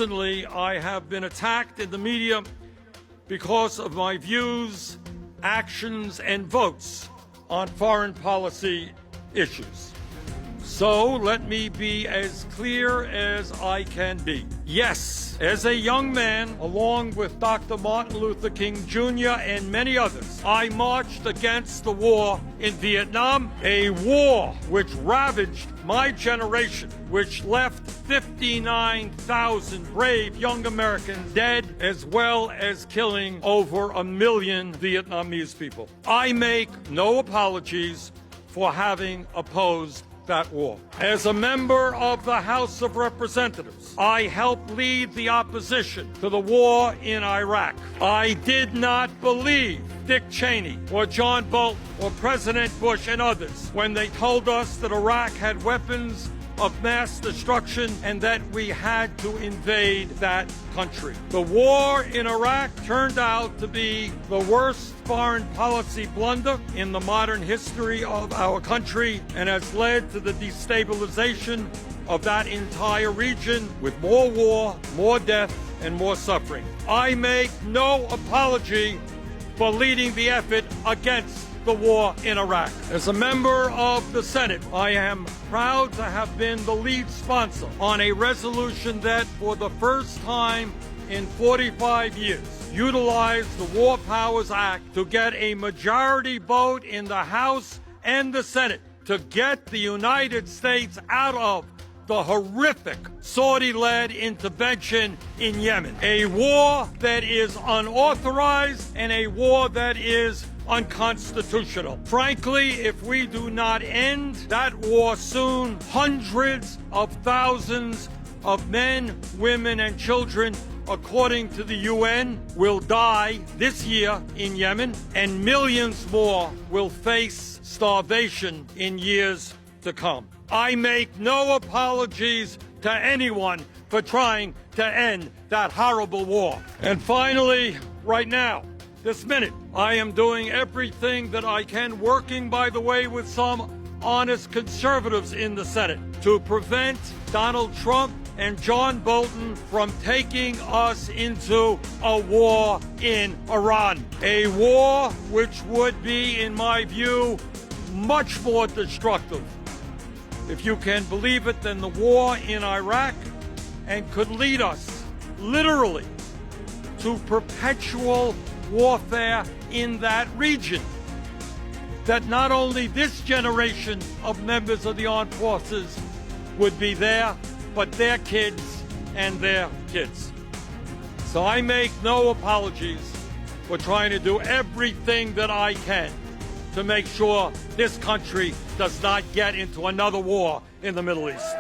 Recently, I have been attacked in the media because of my views, actions, and votes on foreign policy issues. So let me be as clear as I can be. Yes, as a young man, along with Dr. Martin Luther King Jr. and many others, I marched against the war in Vietnam, a war which ravaged my generation, which left 59,000 brave young Americans dead, as well as killing over 1 million Vietnamese people. I make no apologies for having opposed that war. As a member of the House of Representatives, I helped lead the opposition to the war in Iraq. I did not believe Dick Cheney or John Bolton or President Bush and others when they told us that Iraq had weapons of mass destruction and that we had to invade that country. The war in Iraq turned out to be the worst foreign policy blunder in the modern history of our country and has led to the destabilization of that entire region with more war, more death, and more suffering. I make no apology for leading the effort against the war in Iraq. As a member of the Senate, I am proud to have been the lead sponsor on a resolution that, for the first time in 45 years, utilized the War Powers Act to get a majority vote in the House and the Senate to get the United States out of the horrific Saudi-led intervention in Yemen, a war that is unauthorized and a war that is unconstitutional. Frankly, if we do not end that war soon, hundreds of thousands of men, women, and children, according to the UN, will die this year in Yemen, and millions more will face starvation in years to come. I make no apologies to anyone for trying to end that horrible war. And finally, right now, this minute, I am doing everything that I can, working, by the way, with some honest conservatives in the Senate, to prevent Donald Trump and John Bolton from taking us into a war in Iran. A war which would be, in my view, much more destructive, if you can believe it, than the war in Iraq, and could lead us, literally, to perpetual warfare in that region, that not only this generation of members of the armed forces would be there, but their kids and their kids. So I make no apologies for trying to do everything that I can to make sure this country does not get into another war in the Middle East.